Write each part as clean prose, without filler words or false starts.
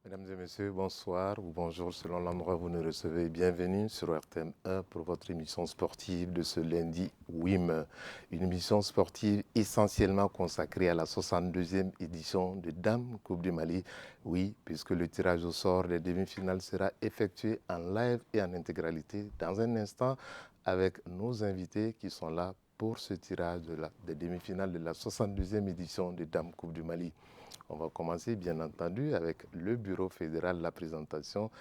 Mesdames et messieurs, bonsoir ou bonjour selon l'endroit où vous nous recevez. Bienvenue sur RTM1 pour votre émission sportive de ce lundi 8 mai. Une émission sportive essentiellement consacrée à la 62e édition de Dame Coupe du Mali. Oui, puisque le tirage au sort des demi-finales sera effectué en live et en intégralité dans un instant avec nos invités qui sont là pour ce tirage des demi-finales de la 62e édition de Dame Coupe du Mali. On va commencer bien entendu avec le bureau fédéral, la présentation.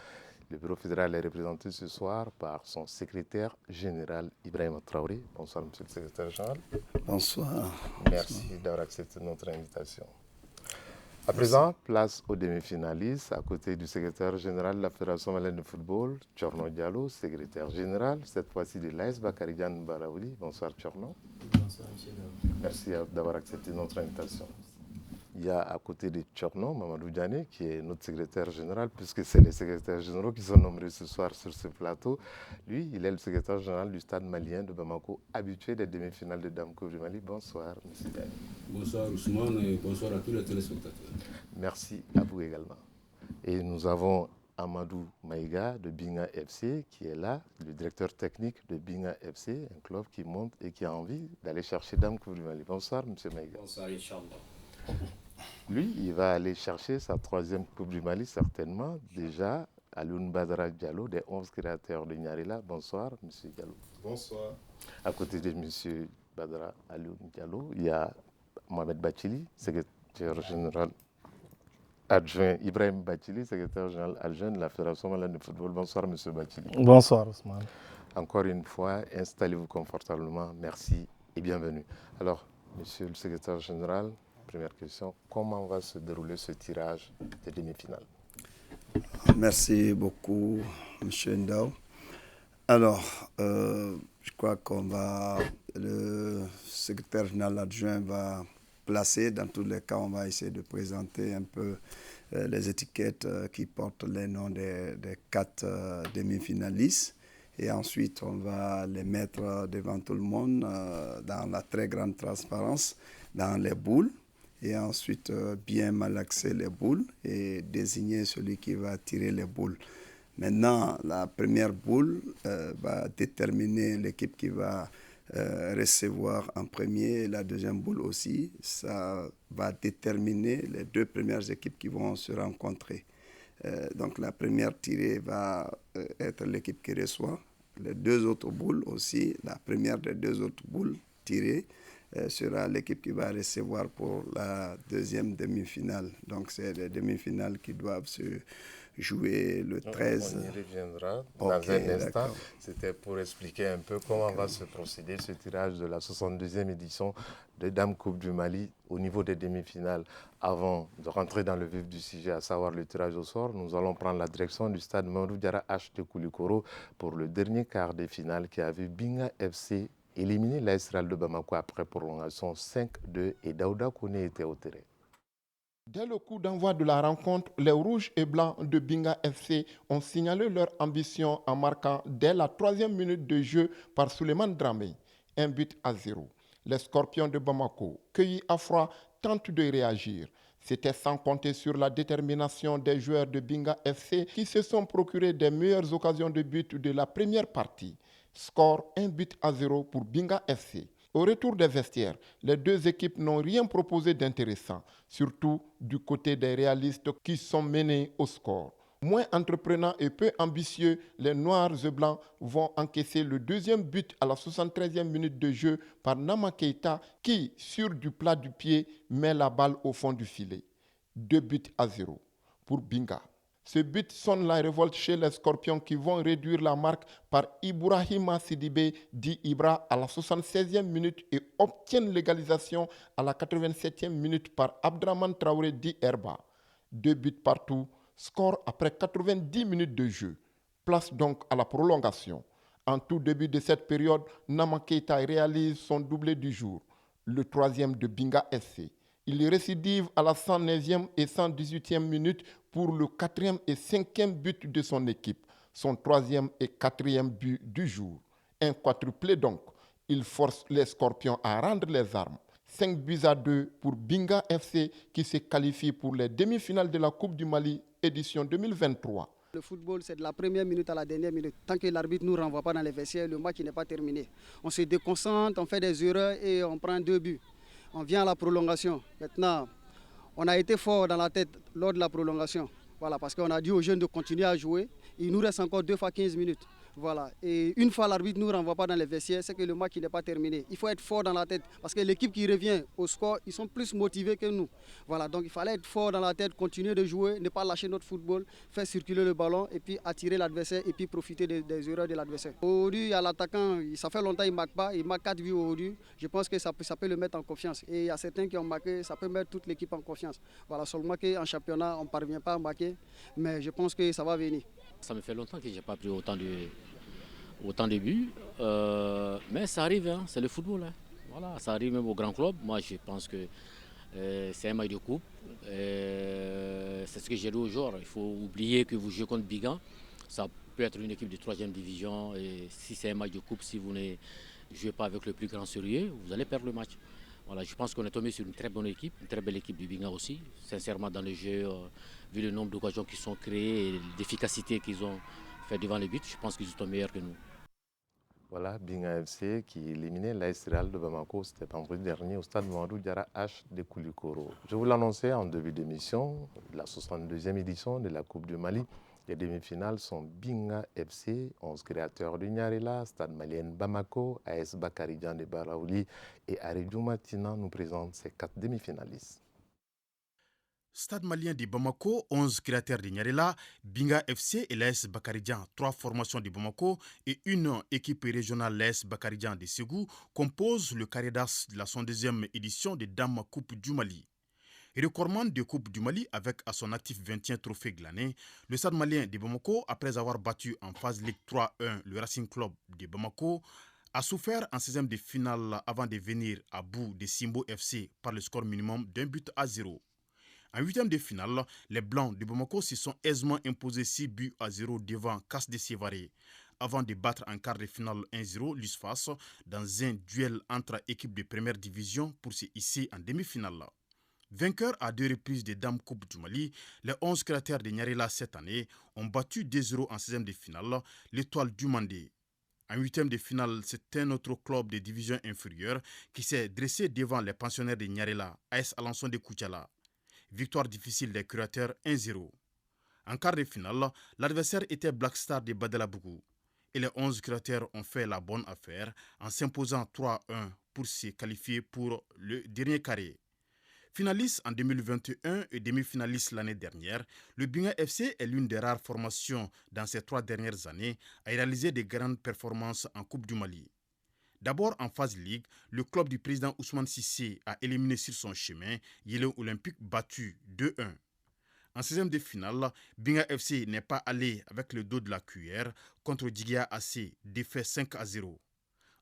Le bureau fédéral est représenté ce soir par son secrétaire général Ibrahim Traoré. Bonsoir monsieur le secrétaire général. Bonsoir. Merci d'avoir accepté notre invitation. À présent, place aux demi-finalistes à côté du secrétaire général de la Fédération malienne de football, Tchorno Diallo, secrétaire général, cette fois-ci de l'AS Bakarijan Baraouli. Bonsoir Tchorno. Bonsoir monsieur. Merci d'avoir accepté notre invitation. Il y a à côté de Tchorno, Mamadou Diané, qui est notre secrétaire général, puisque c'est les secrétaires généraux qui sont nombreux ce soir sur ce plateau. Lui, il est le secrétaire général du stade malien de Bamako, habitué des demi-finales de Dame Coupe du Mali. Bonsoir, monsieur Diané. Bonsoir Ousmane et bonsoir à tous les téléspectateurs. Merci à vous également. Et nous avons Amadou Maïga de Binga FC qui est là, le directeur technique de Binga FC, un club qui monte et qui a envie d'aller chercher Dame Coupe du Mali. Bonsoir, monsieur Maïga. Bonsoir, Inch'Allah. Lui, il va aller chercher sa troisième Coupe du Mali, certainement. Déjà, Alioune Badara Diallo, des 11 créateurs de Nyarila. Bonsoir, M. Diallo. Bonsoir. À côté de M. Badara Alioune Diallo, il y a Mohamed Bachili, secrétaire général adjoint, Ibrahim Bachili, secrétaire général adjoint de la Fédération malienne de football. Bonsoir, M. Bachili. Bonsoir, Ousmane. Encore une fois, installez-vous confortablement. Merci et bienvenue. Alors, Monsieur le secrétaire général, première question, comment va se dérouler ce tirage des demi-finales? Merci beaucoup, M. Ndao. Alors, je crois le secrétaire général adjoint va placer, dans tous les cas, on va essayer de présenter un peu les étiquettes qui portent les noms des 4 demi-finalistes. Et ensuite, on va les mettre devant tout le monde dans la très grande transparence, dans les boules. Et ensuite, bien malaxer les boules et désigner celui qui va tirer les boules. Maintenant, la première boule va déterminer l'équipe qui va recevoir en premier. La deuxième boule aussi, ça va déterminer les 2 premières équipes qui vont se rencontrer. Donc la première tirée va être l'équipe qui reçoit. Les 2 autres boules aussi, la première des 2 autres boules tirées sera l'équipe qui va recevoir pour la deuxième demi-finale. Donc c'est les demi-finales qui doivent se jouer le 13. On y reviendra dans un instant. C'était pour expliquer un peu comment va se procéder ce tirage de la 62e édition de Dame Coupe du Mali au niveau des demi-finales. Avant de rentrer dans le vif du sujet, à savoir le tirage au sort, nous allons prendre la direction du stade Mamadou Diarra H de Koulikoro pour le dernier quart de finale qui a vu Binga FC éliminer l'AS Real de Bamako après prolongation 5-2 et Daouda Kone était au terrain. Dès le coup d'envoi de la rencontre, les Rouges et Blancs de Binga FC ont signalé leur ambition en marquant dès la 3e minute de jeu par Souleymane Dramé, 1-0. Les Scorpions de Bamako, cueillis à froid, tentent de réagir. C'était sans compter sur la détermination des joueurs de Binga FC qui se sont procurés des meilleures occasions de but de la première partie. Score 1-0 pour Binga FC. Au retour des vestiaires, les 2 équipes n'ont rien proposé d'intéressant, surtout du côté des réalistes qui sont menés au score. Moins entreprenants et peu ambitieux, les Noirs et Blancs vont encaisser le 2e but à la 73e minute de jeu par Nama Keita qui, sur du plat du pied, met la balle au fond du filet. 2-0 pour Binga. Ce but sonne la révolte chez les Scorpions qui vont réduire la marque par Ibrahima Sidibé dit Ibra à la 76e minute et obtiennent l'égalisation à la 87e minute par Abdraman Traoré dit Herba. 2 buts partout, score après 90 minutes de jeu. Place donc à la prolongation. En tout début de cette période, Nama Keita réalise son doublé du jour, le 3e de Binga SC. Il récidive à la 109e et 118e minute pour le 4e et 5e but de son équipe, son 3e et 4e but du jour. Un quadruplé donc. Il force les Scorpions à rendre les armes. 5-2 pour Binga FC qui se qualifie pour les demi-finales de la Coupe du Mali édition 2023. Le football, c'est de la première minute à la dernière minute. Tant que l'arbitre ne nous renvoie pas dans les vestiaires, le match n'est pas terminé. On se déconcentre, on fait des erreurs et on prend 2 buts. On vient à la prolongation. Maintenant, on a été fort dans la tête lors de la prolongation. Voilà, parce qu'on a dit aux jeunes de continuer à jouer. Il nous reste encore 2 fois 15 minutes. Voilà. Et une fois l'arbitre ne nous renvoie pas dans les vestiaires, c'est que le match n'est pas terminé. Il faut être fort dans la tête parce que l'équipe qui revient au score, ils sont plus motivés que nous. Voilà, donc il fallait être fort dans la tête, continuer de jouer, ne pas lâcher notre football, faire circuler le ballon et puis attirer l'adversaire et puis profiter des erreurs de l'adversaire. Aujourd'hui, il y a l'attaquant, ça fait longtemps qu'il ne marque pas, il marque 4 buts aujourd'hui. Je pense que ça peut le mettre en confiance. Et il y a certains qui ont marqué, ça peut mettre toute l'équipe en confiance. Voilà, seulement qu'en championnat, on ne parvient pas à marquer, mais je pense que ça va venir. Ça me fait longtemps que je n'ai pas pris autant de buts, mais ça arrive, hein, c'est le football. Hein. Voilà, ça arrive même au grand club. Moi, je pense que c'est un match de coupe. C'est ce que j'ai dit aux joueurs. Il faut oublier que vous jouez contre Bigan. Ça peut être une équipe de 3e division. Et si c'est un match de coupe, si vous ne jouez pas avec le plus grand sérieux, vous allez perdre le match. Voilà, je pense qu'on est tombé sur une très bonne équipe, une très belle équipe du Bigan aussi. Sincèrement, dans le jeu, vu le nombre d'occasions qui sont créées et l'efficacité qu'ils ont fait devant les buts, je pense qu'ils sont meilleurs que nous. Voilà, Binga FC qui éliminait l'AS Real de Bamako, c'était vendredi dernier au stade Mamadou Diarra H de Koulikoro. Je vous l'annonçais en début d'émission, la 62e édition de la Coupe du Mali. Les demi-finales sont Binga FC, 11 créateurs du Nyarela, Stade malien Bamako, AS Bakaridjan de Baraouli et Aridjou Matina nous présentent ces 4 demi-finalistes. Stade malien de Bamako, 11 créateurs de Nyarela, Binga FC et l'AS Bakaridjan, 3 formations de Bamako et une équipe régionale, l'AS Bakaridjan de Ségou, composent le carré d'as de la 102e édition de Dame Coupe du Mali. Recordman de Coupe du Mali avec à son actif 21 trophées glanés, le Stade malien de Bamako, après avoir battu en phase Ligue 3-1 le Racing Club de Bamako, a souffert en 16e de finale avant de venir à bout de Simbo FC par le score minimum d'1-0. En 8e de finale, les Blancs de Bamako se sont aisément imposés 6-0 devant Casse de Sévaré, avant de battre en quart de finale 1-0 l'USFAS dans un duel entre équipes de première division pour se hisser en demi-finale. Vainqueurs à 2 reprises des Dames Coupe du Mali, les 11 créateurs de Nyarela cette année ont battu 2-0 en 16e de finale l'Étoile du Mandé. En 8e de finale, c'est un autre club de division inférieure qui s'est dressé devant les pensionnaires de Nyarela, AS Alençon de Koutiala. Victoire difficile des créateurs 1-0. En quart de finale, l'adversaire était Black Star de Badalabougou. Et les 11 créateurs ont fait la bonne affaire en s'imposant 3-1 pour se qualifier pour le dernier carré. Finaliste en 2021 et demi-finaliste l'année dernière, le Binga FC est l'une des rares formations dans ces 3 dernières années à réaliser de grandes performances en Coupe du Mali. D'abord en phase Ligue, le club du président Ousmane Sissé a éliminé sur son chemin Yélen Olympique battu 2-1. En 16e de finale, Binga FC n'est pas allé avec le dos de la cuillère contre Djigia AC, défait 5-0.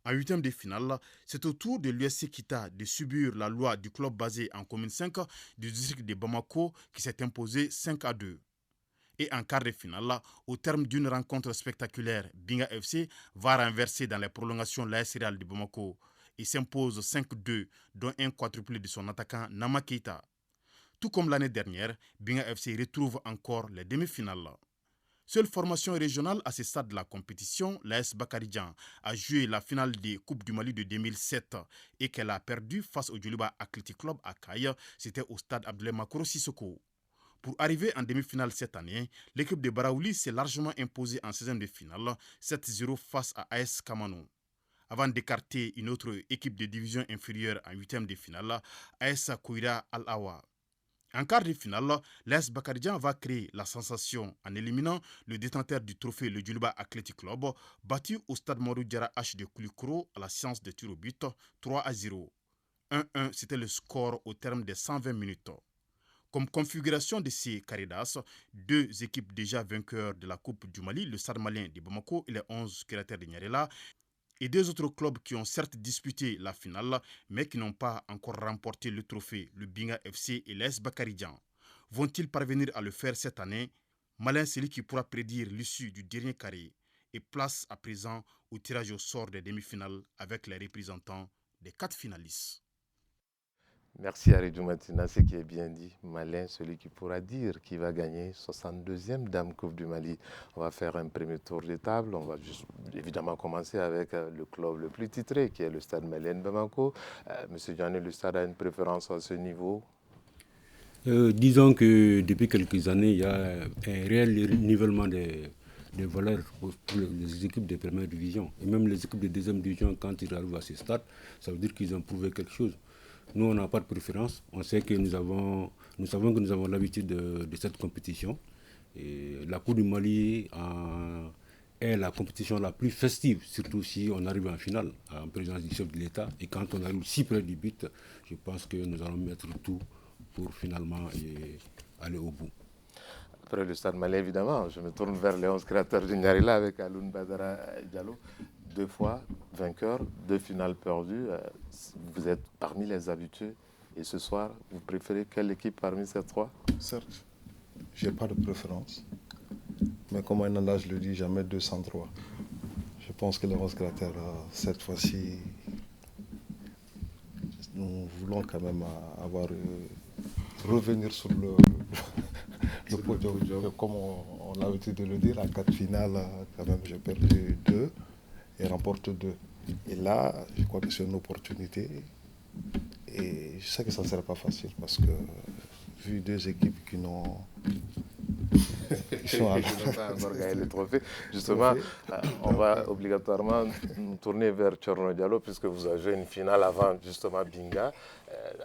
En 8e de finale, c'est au tour de l'USC Kita de subir la loi du club basé en commune 5 du district de Bamako qui s'est imposé 5-2. Et en quart de finale, au terme d'une rencontre spectaculaire, Binga FC va renverser dans les prolongations l'AS Real de Bamako et s'impose 5-2, dont un quadruplé de son attaquant Nama Keita. Tout comme l'année dernière, Binga FC retrouve encore les demi-finales. Seule formation régionale à ce stade de la compétition, l'AS Bakaridjan a joué la finale des Coupes du Mali de 2007 et qu'elle a perdu face au Djoliba Athletic Club à Kaye, c'était au stade Abdoulaye Makoro Sissoko. Pour arriver en demi-finale cette année, l'équipe de Baraouli s'est largement imposée en 16e de finale, 7-0 face à AS Kamano. Avant d'écarter une autre équipe de division inférieure en 8e de finale, AS Kouira Al-Awa. En quart de finale, l'AS Bakaridjan va créer la sensation en éliminant le détenteur du trophée, le Djoliba Athletic Club, battu au stade Mamadou Diarra H de Koulikoro à la séance de tir au but 3-0. 1-1, c'était le score au terme des 120 minutes. Comme configuration de ces carrés-d'as, 2 équipes déjà vainqueurs de la Coupe du Mali, le Stade malien de Bamako et les 11 créateurs de Nyarela, et 2 autres clubs qui ont certes disputé la finale, mais qui n'ont pas encore remporté le trophée, le Binga FC et l'AS Bakaridjan. Vont-ils parvenir à le faire cette année? Malin, c'est lui qui pourra prédire l'issue du dernier carré et place à présent au tirage au sort des demi-finales avec les représentants des 4 finalistes. Merci Aridou Matina, ce qui est bien dit. Malin, celui qui pourra dire qui va gagner 62e Dame Coupe du Mali. On va faire un premier tour de table. On va juste, évidemment commencer avec le club le plus titré, qui est le Stade Malien de Bamako. Monsieur Diané, le Stade a une préférence à ce niveau? Disons que depuis quelques années, il y a un réel nivellement des valeurs pour les équipes de première division. Et même les équipes de deuxième division, quand ils arrivent à ce stade, ça veut dire qu'ils ont prouvé quelque chose. Nous, on n'a pas de préférence. On sait que nous savons que nous avons l'habitude de cette compétition. Et la Coupe du Mali est la compétition la plus festive, surtout si on arrive en finale, en présence du chef de l'État. Et quand on arrive si près du but, je pense que nous allons mettre tout pour finalement aller au bout. Après le Stade Malien, évidemment, je me tourne vers les 11 créateurs du Nyarila avec Aloun Badara Diallo. 2 fois vainqueur, 2 finales perdues. Vous êtes parmi les habitués. Et ce soir, vous préférez quelle équipe parmi ces 3? Certes, je n'ai pas de préférence. Mais comme un adage le dit, jamais 203. Je pense que les 11 créateurs, cette fois-ci, nous voulons quand même revenir sur le podium. Comme on a l'habitude de le dire, à 4 finales, quand même, j'ai perdu 2 et remporte 2. Et là, je crois que c'est une opportunité. Et je sais que ça ne sera pas facile parce que, vu 2 équipes qui n'ont pas encore gagné le trophée, justement, on va obligatoirement nous tourner vers Tchorno Diallo puisque vous avez joué une finale avant, justement, Binga.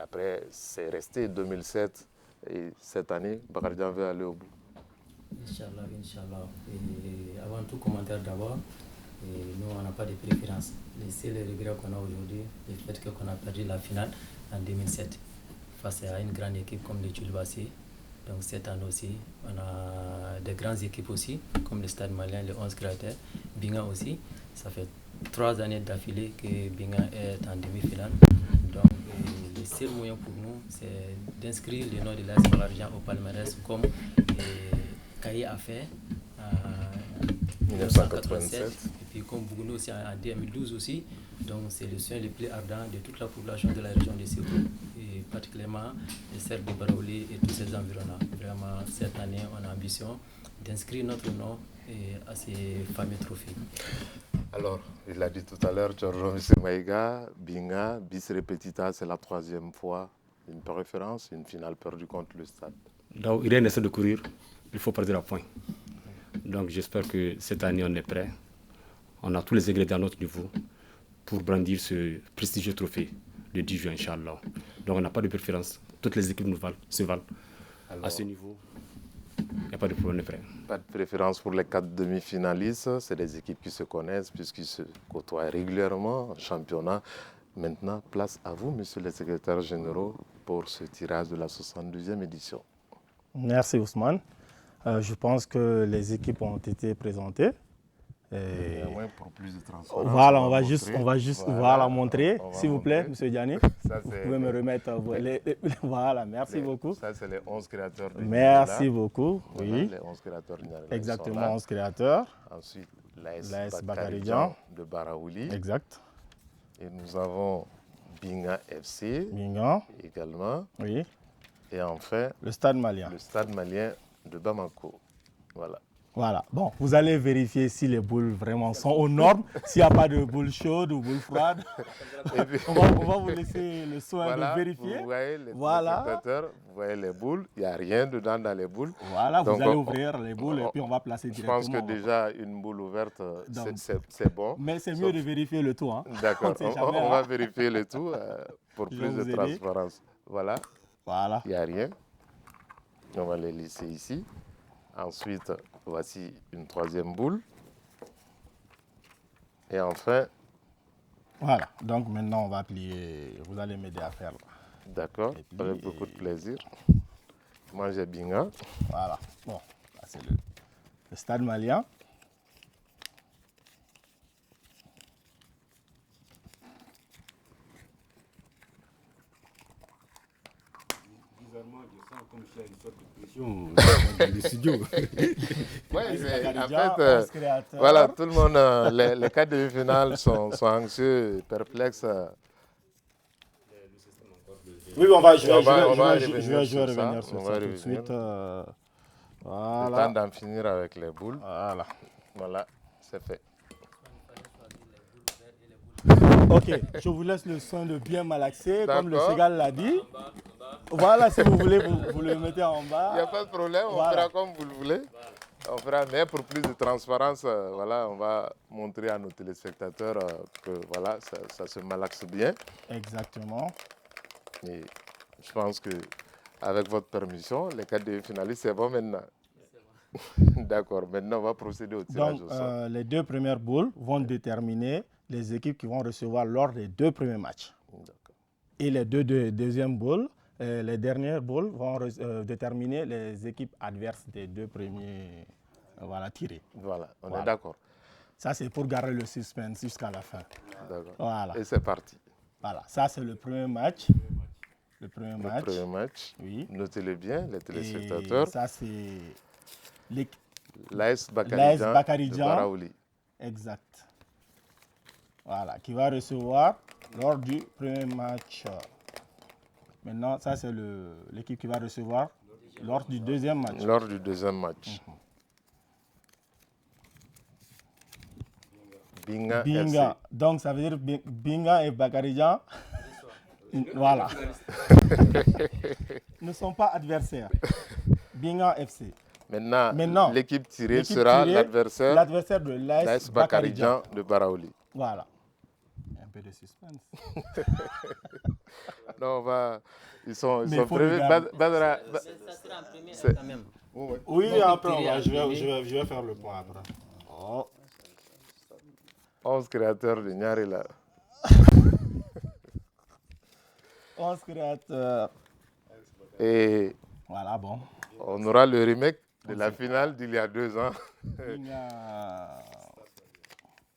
Après, c'est resté 2007 et cette année, Bakarijan veut aller au bout. Inch'Allah, Inch'Allah. Et avant tout commentaire d'abord, nous, on n'a pas de préférence. Le seul regret qu'on a aujourd'hui, le fait qu'on a perdu la finale en 2007 face à une grande équipe comme le Tulbassi. Donc cette année aussi, on a des grandes équipes aussi, comme le Stade Malien, les 11 créateurs, Binga aussi. Ça fait 3 années d'affilée que Binga est en demi-finale. Donc le seul moyen pour nous, c'est d'inscrire le nom de l'AS Bakarijan au palmarès comme Kaye a fait en 1987. Et puis comme Bougouni aussi en 2012 aussi. Donc c'est le soin le plus ardent de toute la population de la région de Ségou, et particulièrement les cercles de Barouli et tous ces environnants. Vraiment, cette année, on a l'ambition d'inscrire notre nom à ces fameux trophées. Alors, il l'a dit tout à l'heure, Tchorno Maïga, Binga, bis repetita, c'est la 3e fois. Une préférence, une finale perdue contre le Stade. Donc, rien n'essaie de courir, il faut partir à point. Donc, j'espère que cette année, on est prêt. On a tous les ingrédients à notre niveau pour brandir ce prestigieux trophée le 10 juin, Inch'Allah. Donc, on n'a pas de préférence. Toutes les équipes se valent. Alors, à ce niveau, il n'y a pas de problème, on est prêt. Pas de préférence pour les 4 demi-finalistes. C'est des équipes qui se connaissent puisqu'ils se côtoient régulièrement en championnat. Maintenant, place à vous, monsieur le secrétaire général, pour ce tirage de la 72e édition. Merci Ousmane. Je pense que les équipes ont été présentées. Pour plus de transparence. Voilà, on va juste montrer, s'il vous plaît, monsieur Diané. Vous pouvez me remettre voilà, merci beaucoup. Ça, c'est les 11 créateurs de Merci beaucoup. Oui. Les 11 créateurs de Nyarila. Exactement, 11 créateurs. Ensuite, l'AS Bakarijan de Baraouli. Exact. Et nous avons Binga FC Binga également. Oui. Et enfin, le Stade Malien. Le Stade Malien de Bamako. Voilà. Voilà. Bon, vous allez vérifier si les boules vraiment sont aux normes, s'il n'y a pas de boules chaudes ou boules froides. on va vous laisser le soin de vérifier. Vous voyez les spectateurs, vous voyez les boules, il n'y a rien dedans dans les boules. Voilà, donc, vous allez ouvrir les boules et puis on va placer directement. Je pense que déjà une boule ouverte, c'est bon. Mais c'est mieux de vérifier le tout. Hein. D'accord, on va vérifier le tout pour plus de transparence. Voilà, il n'y a rien. On va les laisser ici. Ensuite, voici une 3e boule. Et enfin... Voilà, donc maintenant on va plier. Vous allez m'aider à faire. D'accord, avec beaucoup de plaisir. Moi j'ai Binga. Voilà, bon, là, c'est le Stade Malien. Comme s'il y a une sorte de pression dans le studio. En fait, voilà, tout le monde, les 4 demi-finales sont anxieux, perplexes. Le système encore de Oui, je vais revenir sur ça tout de suite. Voilà. Le temps d'en finir avec les boules. Voilà, c'est fait. Ok, je vous laisse le soin de bien malaxer, comme le Ségal l'a dit. Voilà, si vous voulez, vous le mettez en bas. Il n'y a pas de problème, on fera comme vous le voulez. On fera, mais pour plus de transparence, on va montrer à nos téléspectateurs que voilà, ça se malaxe bien. Exactement. Et je pense que avec votre permission, les 4 demi-finalistes, c'est bon maintenant. D'accord, maintenant on va procéder au tirage au sort. Les 2 premières boules vont déterminer les équipes qui vont recevoir lors des 2 premiers matchs. Et les 2 deuxièmes boules, les dernières boules vont déterminer les équipes adverses des 2 premiers tirés. Voilà, on est d'accord. Ça, c'est pour garder le suspense jusqu'à la fin. D'accord. Voilà. Et c'est parti. Voilà, ça c'est le premier match. Le premier match. Oui. Notez-le bien, les téléspectateurs. Et ça c'est l'AS Bakaridjan de Baraouli. Exact. Voilà, qui va recevoir lors du premier match. Maintenant, ça c'est l'équipe qui va recevoir lors du deuxième match. Lors du deuxième match. Binga. FC. Donc ça veut dire Binga et Bakaridjan. Voilà. Ne sont pas adversaires. Binga FC. Maintenant l'équipe tirée sera l'adversaire de l'AS Bakaridjan de Baraouli. Voilà. Un peu de suspense. Non, ils sont prévus. Ça sera en première quand même. Oui, après, je vais faire le point après. 11 créateurs de Nyari là. 11 créateurs. Et voilà, bon. On aura le remake de la finale d'il y a 2 ans.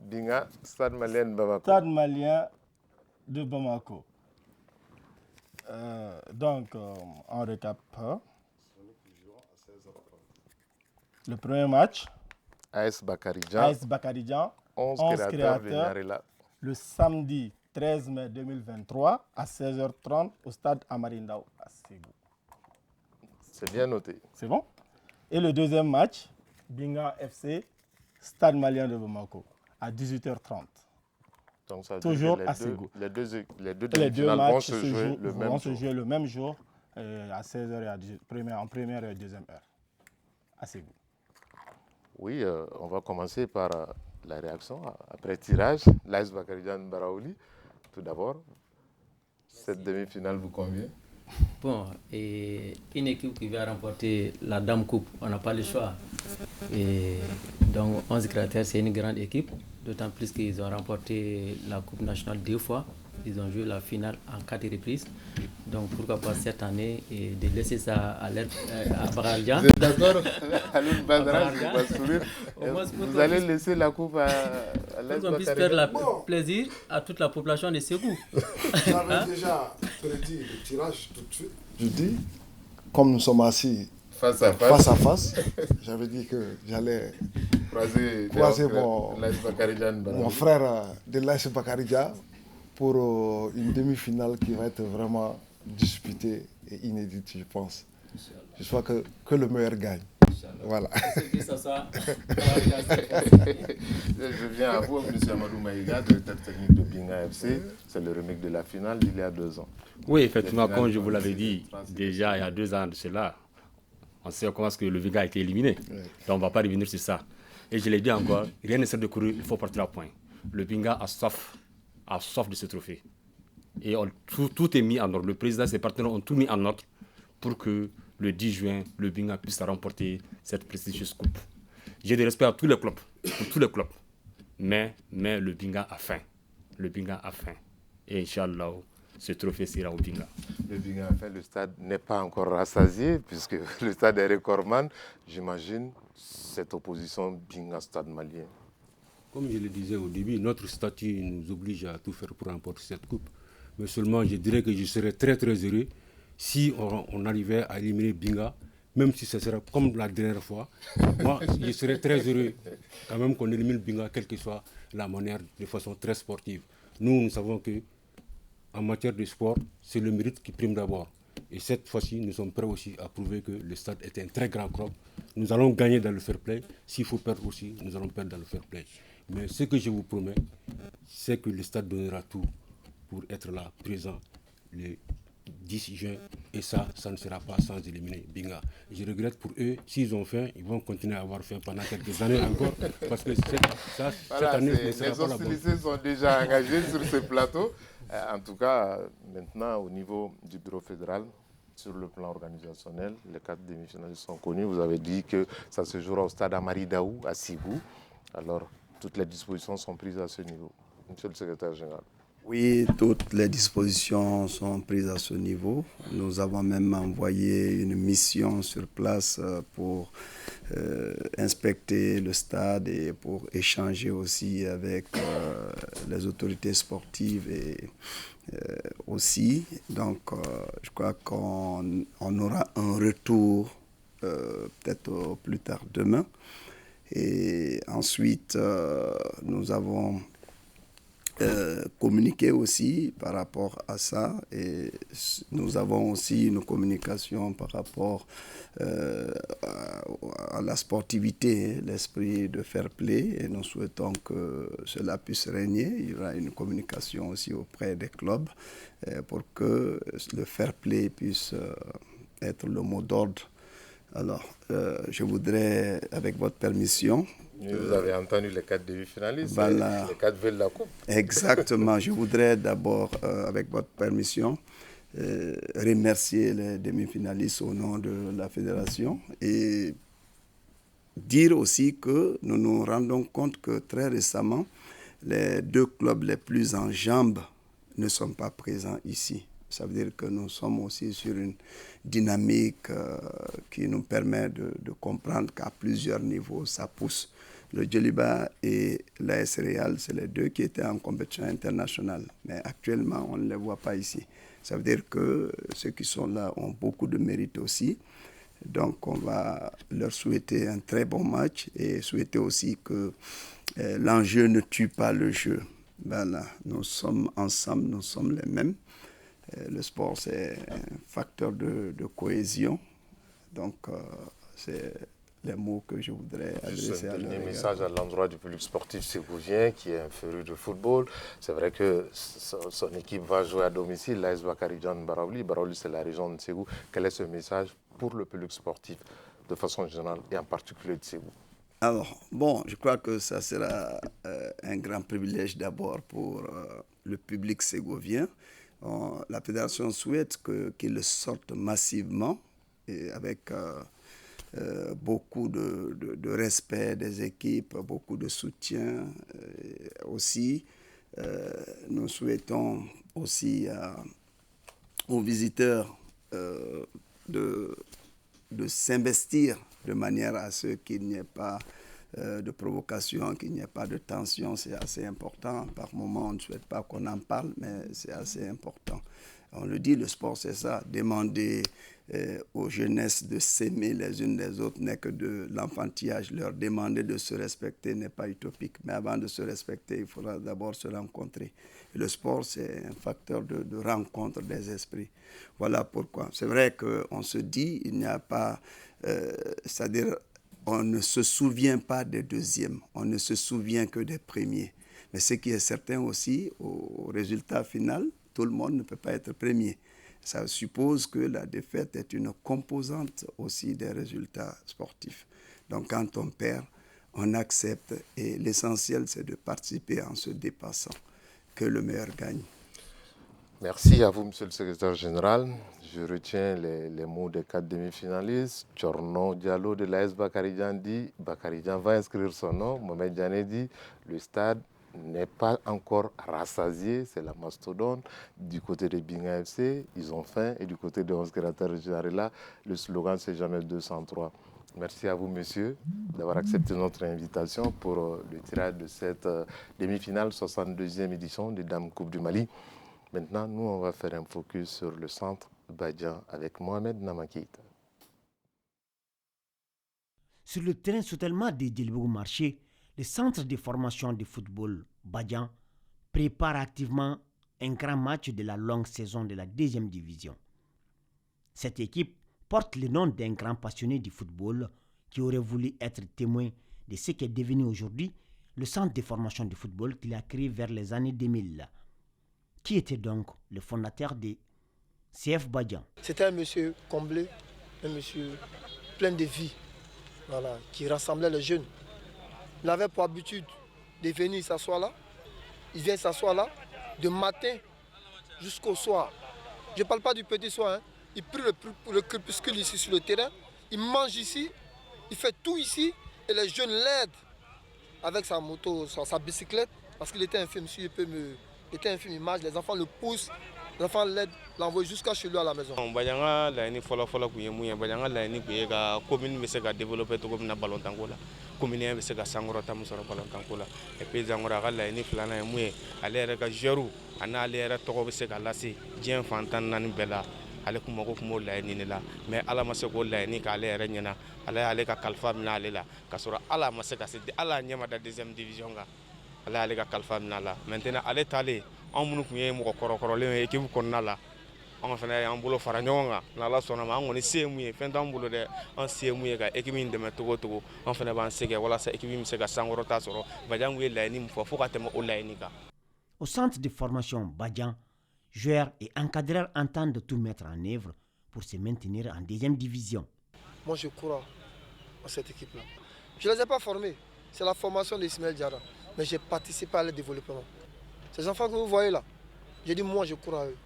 Binga, Stade Malien de Bamako. Stade Malien de Bamako. Donc, on récap. Le premier match. AS Bakaridjan. 11 créateurs de Nyarela. Le samedi 13 mai 2023 à 16h30 au stade Amarindao à Ségou. C'est bien noté. C'est bon? Et le deuxième match, Binga FC, Stade Malien de Bamako à 18h30. Donc ça toujours à Ségou. Les deux demi-finales vont se jouer le même jour à 16h et à 18h, en première et deuxième heure à Ségou. Oui, on va commencer par la réaction après tirage. l'AS Bakaridjan Baraouli, tout d'abord. Cette demi-finale vous convient? Bon, et une équipe qui va remporter la Dame Coupe, on n'a pas le choix. Et donc 11 créateurs, c'est une grande équipe, d'autant plus qu'ils ont remporté la Coupe nationale 2 fois. Ils ont joué la finale en 4 reprises. Donc pourquoi pas cette année et de laisser ça à Bakaridjan. Vous êtes d'accord, Aloun Badra, vous allez laisser la coupe à l'AS Bakaridjan. On puisse faire plaisir à toute la population de Ségou. J'avais déjà prédit le tirage tout de suite. Je dis, comme nous sommes assis face à face, j'avais dit que j'allais croiser mon frère de l'AS Bakaridjan pour une demi-finale qui va être vraiment disputée et inédite, je pense. J'espère que le meilleur gagne. Voilà. Je viens à vous, M. Amadou Maïga, directeur technique de Binga FC. C'est le remake de la finale d'il y a 2 ans. Oui, effectivement, comme je vous l'avais dit, déjà il y a 2 ans de cela, on sait comment est-ce que le Binga a été éliminé. Oui. Donc on ne va pas revenir sur ça. Et je l'ai dit encore, rien ne sert de courir, il faut partir à point. Le Binga a soif de ce trophée. Et tout est mis en ordre. Le président et ses partenaires ont tout mis en ordre pour que le 10 juin, le Binga puisse remporter cette prestigieuse coupe. J'ai du respect à tous les clubs, pour tous les clubs. Mais le Binga a faim. Le Binga a faim. Et Inch'Allah, ce trophée sera au Binga. Le Binga a faim, le stade n'est pas encore rassasié, puisque le stade est recordman. J'imagine cette opposition Binga-Stade malien. Comme je le disais au début, notre statut nous oblige à tout faire pour remporter cette coupe. Mais seulement, je dirais que je serais très très heureux si on arrivait à éliminer Binga, même si ce sera comme la dernière fois. Moi, je serais très heureux quand même qu'on élimine Binga, quelle que soit la manière, de façon très sportive. Nous savons que en matière de sport, c'est le mérite qui prime d'abord. Et cette fois-ci, nous sommes prêts aussi à prouver que le stade est un très grand club. Nous allons gagner dans le fair play. S'il faut perdre aussi, nous allons perdre dans le fair play. Mais ce que je vous promets, c'est que le stade donnera tout pour être là, présent, le 10 juin. Et ça ne sera pas sans éliminer Binga. Je regrette pour eux, s'ils ont faim, ils vont continuer à avoir faim pendant quelques années encore. Parce que cette année ne sera pas la bonne. Les hostilités sont déjà engagées sur ce plateau. En tout cas, maintenant, au niveau du bureau fédéral, sur le plan organisationnel, les 4 demi-finalistes sont connus. Vous avez dit que ça se jouera au stade Amari Daou, à Sibou. Alors, toutes les dispositions sont prises à ce niveau. Monsieur le secrétaire général. Oui, toutes les dispositions sont prises à ce niveau. Nous avons même envoyé une mission sur place pour inspecter le stade et pour échanger aussi avec les autorités sportives et aussi. Donc, je crois qu'on aura un retour peut-être plus tard demain. Et ensuite, nous avons communiquer aussi par rapport à ça, et nous avons aussi une communication par rapport à la sportivité, l'esprit de fair play, et nous souhaitons que cela puisse régner. Il y aura une communication aussi auprès des clubs pour que le fair play puisse être le mot d'ordre. Alors, je voudrais, avec votre permission... Vous avez entendu les 4 demi-finalistes, voilà. Les 4 veulent la coupe. Exactement. Je voudrais d'abord, avec votre permission, remercier les demi-finalistes au nom de la fédération et dire aussi que nous nous rendons compte que très récemment, les 2 clubs les plus en jambes ne sont pas présents ici. Ça veut dire que nous sommes aussi sur une dynamique qui nous permet de comprendre qu'à plusieurs niveaux, ça pousse. Le Djeliba et l'AS Real, c'est les 2 qui étaient en compétition internationale. Mais actuellement, on ne les voit pas ici. Ça veut dire que ceux qui sont là ont beaucoup de mérite aussi. Donc, on va leur souhaiter un très bon match et souhaiter aussi que l'enjeu ne tue pas le jeu. Voilà, nous sommes ensemble, nous sommes les mêmes. Le sport, c'est un facteur de cohésion. Donc, c'est les mots que je voudrais adresser à un dernier leur message à l'endroit du public sportif ségougien qui est un féru de football. C'est vrai que son équipe va jouer à domicile, l'AS Bakaridjan Baraouli. Baraouli, c'est la région de Ségou. Quel est ce message pour le public sportif de façon générale et en particulier de Ségou? Alors, bon, je crois que ça sera un grand privilège d'abord pour le public ségouvien. La fédération souhaite qu'il sorte massivement et avec beaucoup de respect des équipes, beaucoup de soutien aussi. Nous souhaitons aussi aux visiteurs de s'investir de manière à ce qu'il n'y ait pas de provocation, qu'il n'y ait pas de tension. C'est assez important. Par moment, on ne souhaite pas qu'on en parle, mais c'est assez important. On le dit, le sport, c'est ça. Demander aux jeunesses de s'aimer les unes les autres n'est que de l'enfantillage. Leur demander de se respecter n'est pas utopique. Mais avant de se respecter, il faudra d'abord se rencontrer. Et le sport, c'est un facteur de rencontre des esprits. Voilà pourquoi. C'est vrai qu'on se dit, il n'y a pas... c'est-à-dire, on ne se souvient pas des deuxièmes. On ne se souvient que des premiers. Mais ce qui est certain aussi, au résultat final, tout le monde ne peut pas être premier. Ça suppose que la défaite est une composante aussi des résultats sportifs. Donc quand on perd, on accepte et l'essentiel c'est de participer en se dépassant, que le meilleur gagne. Merci à vous, monsieur le secrétaire général. Je retiens les mots des 4 demi-finalistes. Tchorno Diallo de l'AS Bakaridjan dit, Bakaridjan va inscrire son nom. Mohamed Diané dit, le stade n'est pas encore rassasié, c'est la mastodonte. Du côté de Binga FC, ils ont faim. Et du côté de 11 créateurs généraux, le slogan c'est jamais 203. Merci à vous, monsieur, d'avoir accepté notre invitation pour le tirage de cette demi-finale, 62e édition des Dames Coupe du Mali. Maintenant, nous, on va faire un focus sur le centre Badian avec Mohamed Namakita. Sur le terrain totalement de Djelibougou Marché, le centre de formation de football Badian prépare activement un grand match de la longue saison de la 2e division. Cette équipe porte le nom d'un grand passionné du football qui aurait voulu être témoin de ce qui est devenu aujourd'hui le centre de formation du football qu'il a créé vers les années 2000. Qui était donc le fondateur de CF Badian? C'était un monsieur comblé, un monsieur plein de vie, voilà, qui rassemblait les jeunes. Il avait pour habitude de venir s'asseoir là. Il vient s'asseoir là, de matin jusqu'au soir. Je ne parle pas du petit soir, hein. Il prie le crépuscule ici sur le terrain, il mange ici, il fait tout ici, et les jeunes l'aident avec sa moto, sa bicyclette, parce qu'il était infirme, si il peut me... Il était infirme, il marche, les enfants le poussent, les enfants l'aident, l'envoient jusqu'à chez lui à la maison. Badianga laini fola kuye muye Badianga laini kuye ka commune be se ka développer to comme na ballon tango la commune be se ka sangoro tam soro ballon tango la et puis zangora ka laini flana muye ale yɛrɛ ka jeru ana ale yɛrɛ tɔgɔ be se ka lase diɲɛ fantan naani bɛɛ la ale kuma ko kuma laini ne la mais ala ma se ko laini ka ale yɛrɛ ɲɛna ale ale ka kalifa mina ale la ka sɔrɔ ala ma se ka se ala ɲɛma da 2e division ka ale ale ka kalifa mina la maintenant ale tale an minnu kun ye mɔgɔ kɔrɔkɔrɔlen ye équipe kɔnɔna la an fana y'an bolo fara ɲɔgɔn kan n'ala sɔnna ma an kɔni se ye mun ye fɛn t'an bolo dɛ an se ye mun ye ka équipe in dɛmɛ togo togo an fana b'an se kɛ walasa équipe in bɛ se ka sankɔrɔta sɔrɔ Badian ye laɲini min fɔ fo ka tɛmɛ o laɲini kan. Au centre de formation Badian, joueurs et encadreurs entendent tout mettre en œuvre pour se maintenir en 2e division. Moi je crois à cette équipe-là. Je ne les ai pas formés, c'est la formation d'Ismaël Diarra, mais j'ai participé à leur développement. Ces enfants que vous voyez là, j'ai dit moi je crois à eux.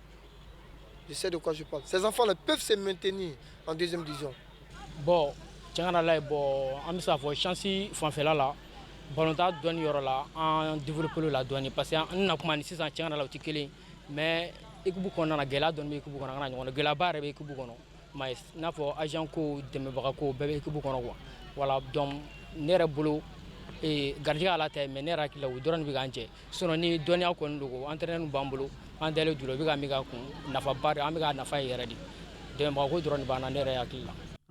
Je sais de quoi je parle. Ces enfants-là peuvent se maintenir en 2e division. Bon, là, bon, on a fait chance fanfela là. Bon, on a donné là, on développé la douane parce qu'on a commencé à tiens là au tikeli, mais écoute qu'on a la gueule donne écoute qu'on a la gueule barre écoute qu'on a, mais n'a pas agent ko de me barako bébé écoute qu'on a voilà donc n'era boulot et gardien à la tête mais n'era qui là où donne biganche, sinon ni donner à qu'on logo entraîner nous bambolo. Dans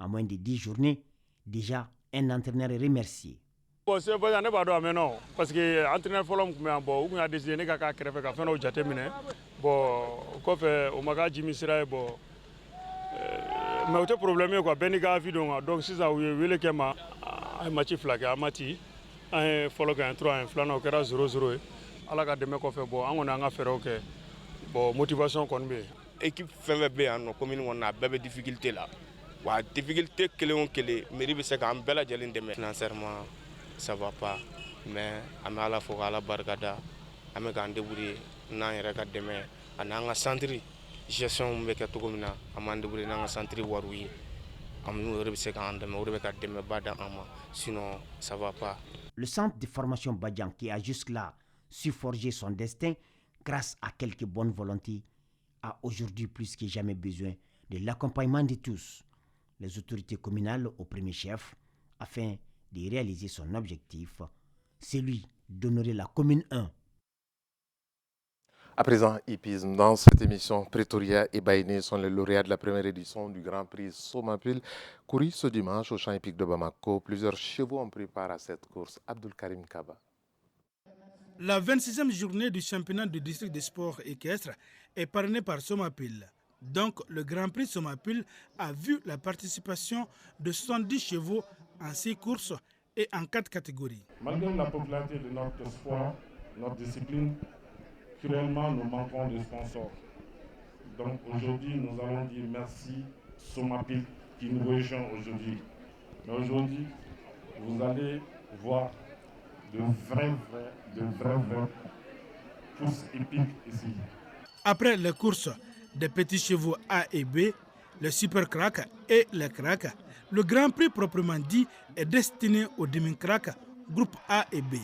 moins de 10 journées, déjà un entraîneur est remercié. Bon, c'est pas non, parce que l'entraîneur bon, on a décidé de faire au jatemine. Bon, au maga Jimmy Sira, bon, mais autre problème quoi, Beniga vidéo, donc si ça oui que ma un match flag à Mati, un follow un 3 un flan au 0-0. ala ka dɛmɛ kɔfɛ bon an kɔni an ka fɛɛrɛw kɛ bon motivation kɔni bɛ yen. Équipe fɛn fɛn bɛ yan nɔ commune kɔnɔ a bɛɛ bɛ difficulté la wa difficulté kelen o kelen mairie bɛ se k'an bɛɛ lajɛlen dɛmɛ. Financièrement ça va pas mais an bɛ ala fo k'ala barikada an bɛ k'an débrouiller n'an yɛrɛ ka dɛmɛ ani an ka centre gestion bɛ kɛ cogo min na an b'an débrouiller n'an ka centre wariw ye an n'o yɛrɛ bɛ se k'an dɛmɛ o de bɛ ka dɛmɛba d'an ma sinon ça va pas. Le centre de formation Badian qui a jusque-là su forger son destin grâce à quelques bonnes volontés a aujourd'hui plus que jamais besoin de l'accompagnement de tous, les autorités communales au premier chef, afin de réaliser son objectif, celui d'honorer la commune 1. À présent, hippisme. Dans cette émission, Pretoria et Bainé sont les lauréats de la première édition du Grand Prix Somapil, couru ce dimanche au champ hippique de Bamako. Plusieurs chevaux ont pris part à cette course. Abdul Karim Kaba. La 26e journée du championnat du district des sports équestres est parrainée par Somapil. Donc, le Grand Prix Somapil a vu la participation de 70 chevaux en 6 courses et en 4 catégories. Malgré la popularité de notre sport, notre discipline, cruellement, nous manquons de sponsors. Donc aujourd'hui, nous allons dire merci Somapil qui nous rejoint aujourd'hui. Mais aujourd'hui, vous allez voir de vraies courses épiques ici. Après les courses des petits chevaux A et B, le super crack et les crack, le Grand Prix proprement dit est destiné aux demi-crack, groupe A et B.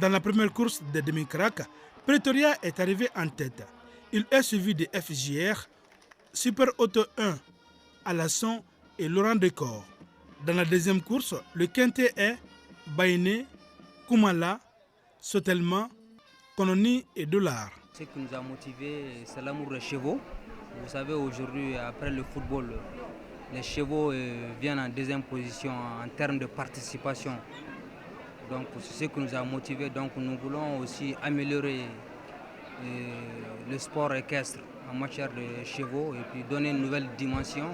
Dans la première course des demi-crack, Pretoria est arrivé en tête. Il est suivi de FJR, Super Auto 1, Alasson et Laurent Decor. Dans la deuxième course, le quintet est Bainé, Koumala, Sotelma, Kononi et Dollar. Ce qui nous a motivés, c'est l'amour des chevaux. Vous savez, aujourd'hui, après le football, les chevaux viennent en deuxième position en termes de participation. Donc c'est ce qui nous a motivés. Donc nous voulons aussi améliorer le sport équestre en matière de chevaux et puis donner une nouvelle dimension.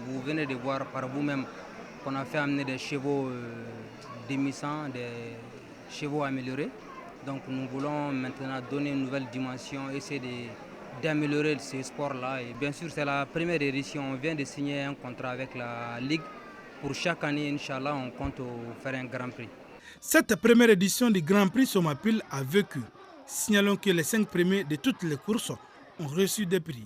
Vous venez de voir par vous-même qu'on a fait amener des chevaux démissants, des chevaux améliorés. Donc nous voulons maintenant donner une nouvelle dimension, essayer d'améliorer ce sport-là. Et bien sûr, c'est la première édition. On vient de signer un contrat avec la Ligue. Pour chaque année, Inch'Allah, on compte faire un Grand Prix. Cette première édition du Grand Prix Somapil a vécu. Signalons que les 5 premiers de toutes les courses ont reçu des prix.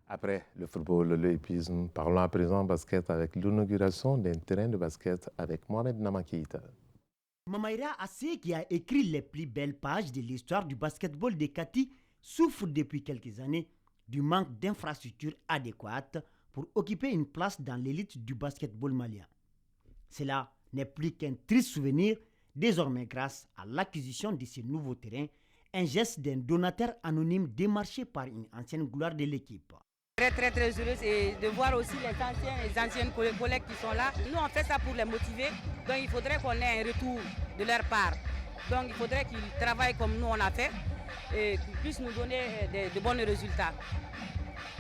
Après le football, le hippisme, parlons à présent basket avec l'inauguration d'un terrain de basket avec Mohamed Namakeita. Mamaïra Assé, qui a écrit les plus belles pages de l'histoire du basketball de Kati, souffre depuis quelques années du manque d'infrastructures adéquates pour occuper une place dans l'élite du basketball malien. Cela n'est plus qu'un triste souvenir, désormais grâce à l'acquisition de ce nouveau terrain, un geste d'un donateur anonyme démarché par une ancienne gloire de l'équipe. Très heureuse et de voir aussi les anciennes collègues qui sont là. Nous on fait ça pour les motiver, donc il faudrait qu'on ait un retour de leur part. Donc il faudrait qu'ils travaillent comme nous on a fait et qu'ils puissent nous donner de bons résultats.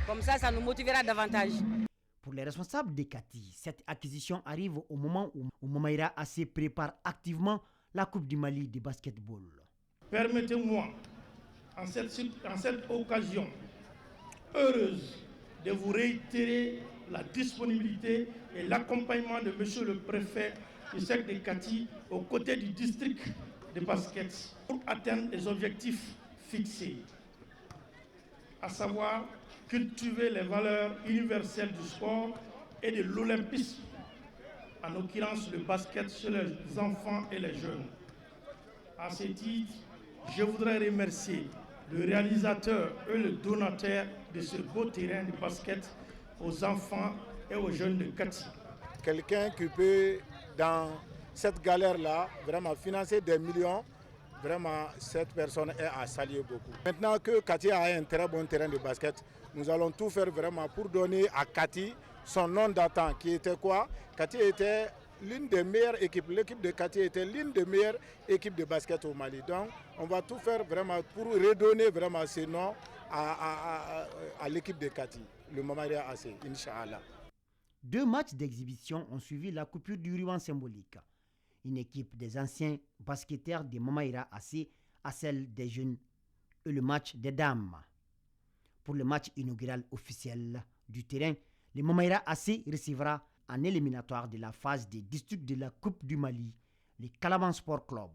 Comme ça nous motivera davantage. Pour les responsables de Kati, cette acquisition arrive au moment où Mamaïra Assé prépare activement la Coupe du Mali de basketball. Permettez-moi, en cette occasion heureuse, de vous réitérer la disponibilité et l'accompagnement de M. le préfet du secteur de Kati aux côtés du district de basket pour atteindre les objectifs fixés, à savoir cultiver les valeurs universelles du sport et de l'olympisme, en l'occurrence le basket chez les enfants et les jeunes. À ce titre, je voudrais remercier le réalisateur et le donateur de ce beau terrain de basket aux enfants et aux jeunes de Kati. Quelqu'un qui peut, dans cette galère-là, vraiment financer des millions, vraiment cette personne est à saluer beaucoup. Maintenant que Kati a un très bon terrain de basket, nous allons tout faire vraiment pour donner à Kati son nom d'antan, qui était quoi? Kati était l'une des meilleures équipes. L'équipe de Kati était l'une des meilleures équipes de basket au Mali. Donc, on va tout faire vraiment pour redonner vraiment ce nom à l'équipe de Kati, le Mamaïra Assé, Inch'Allah. 2 matchs d'exhibition ont suivi la coupure du ruban symbolique. Une équipe des anciens basketteurs de Mamaïra Assé à celle des jeunes et le match des dames. Pour le match inaugural officiel du terrain, le Mamaïra Assé recevra en éliminatoire de la phase des districts de la Coupe du Mali, le Calaban Sport Club.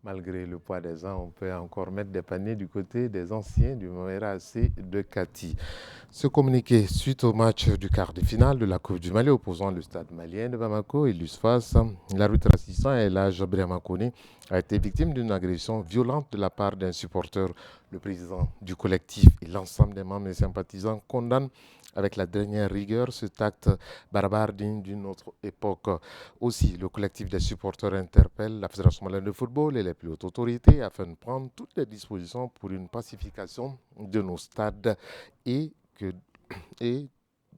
Malgré le poids des ans, on peut encore mettre des paniers du côté des anciens du Mamaïra Assé de Kati. Ce communiqué suite au match du quart de finale de la Coupe du Mali opposant le stade malien de Bamako et l'USFAS, l'arbitre assistant Elhadj Brahima Koné a été victime d'une agression violente de la part d'un supporter. Le président du collectif et l'ensemble des membres et sympathisants condamnent avec la dernière rigueur cet acte barbare digne d'une autre époque. Aussi, le collectif des supporters interpelle la Fédération malienne de football et les plus hautes autorités afin de prendre toutes les dispositions pour une pacification de nos stades et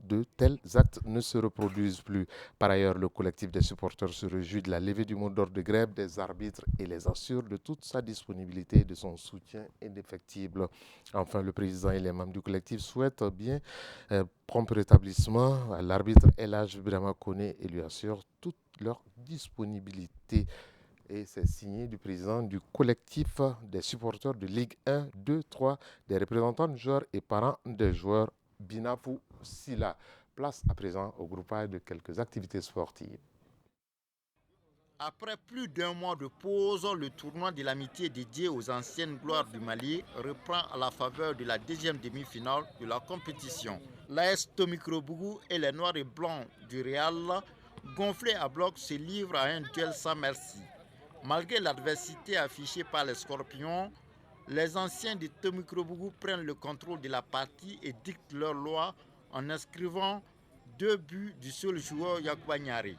de tels actes ne se reproduisent plus. Par ailleurs, le collectif des supporters se réjouit de la levée du mot d'ordre de grève des arbitres et les assure de toute sa disponibilité et de son soutien indéfectible. Enfin, le président et les membres du collectif souhaitent bien prompt rétablissement à l'arbitre Elhadj Brahima Koné et lui assurent toute leur disponibilité. Et c'est signé du président du collectif des supporters de Ligue 1, 2, 3, des représentants de joueurs et parents des joueurs Binafou Sila. Place à présent au groupage de quelques activités sportives. Après plus d'un mois de pause, le tournoi de l'amitié dédié aux anciennes gloires du Mali reprend à la faveur de la deuxième demi-finale de la compétition. L'AS Tomikro-Bougou et les Noirs et Blancs du Real, gonflés à bloc, se livrent à un duel sans merci. Malgré l'adversité affichée par les Scorpions, les anciens de Tomikro-Bougou prennent le contrôle de la partie et dictent leur loi en inscrivant 2 buts du seul joueur Yacouba Niaré.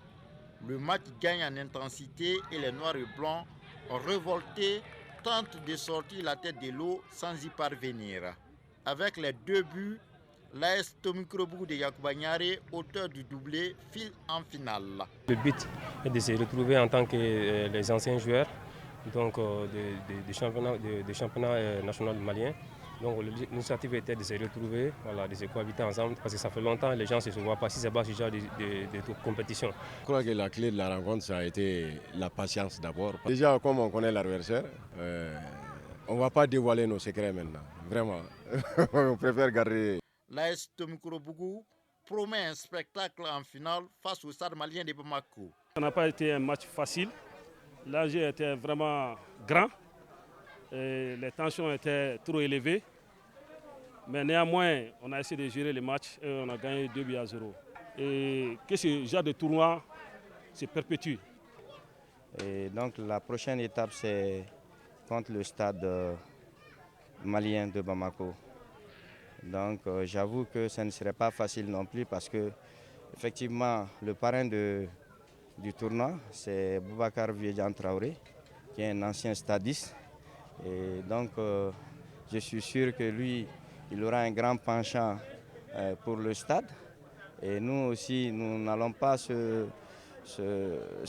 Le match gagne en intensité et les Noirs et Blancs, révoltés, tentent de sortir la tête de l'eau sans y parvenir. Avec les 2 buts, L'AS Tomikro-Bougou de Yacouba Niaré, auteur du doublé, file en finale. Le but est de se retrouver en tant que les anciens joueurs donc, du championnat national malien. Donc l'initiative était de se retrouver, voilà, de se cohabiter ensemble, parce que ça fait longtemps que les gens ne se voient pas si c'est pas ce genre de compétition. Je crois que la clé de la rencontre, ça a été la patience d'abord. Déjà, comme on connaît l'adversaire, on ne va pas dévoiler nos secrets maintenant, vraiment. On préfère garder. L'AS Tomikro-Bougou promet un spectacle en finale face au Stade malien de Bamako. Ça n'a pas été un match facile. L'enjeu était vraiment grand. Et les tensions étaient trop élevées. Mais néanmoins, on a essayé de gérer le match et on a gagné 2-0. Et que ce genre de tournoi se perpétue. Et donc la prochaine étape, c'est contre le stade malien de Bamako. Donc j'avoue que ça ne serait pas facile non plus parce que effectivement le parrain du tournoi, c'est Boubacar Viedjan Traoré, qui est un ancien stadiste. Et donc je suis sûr que lui, il aura un grand penchant pour le stade. Et nous aussi, nous n'allons pas se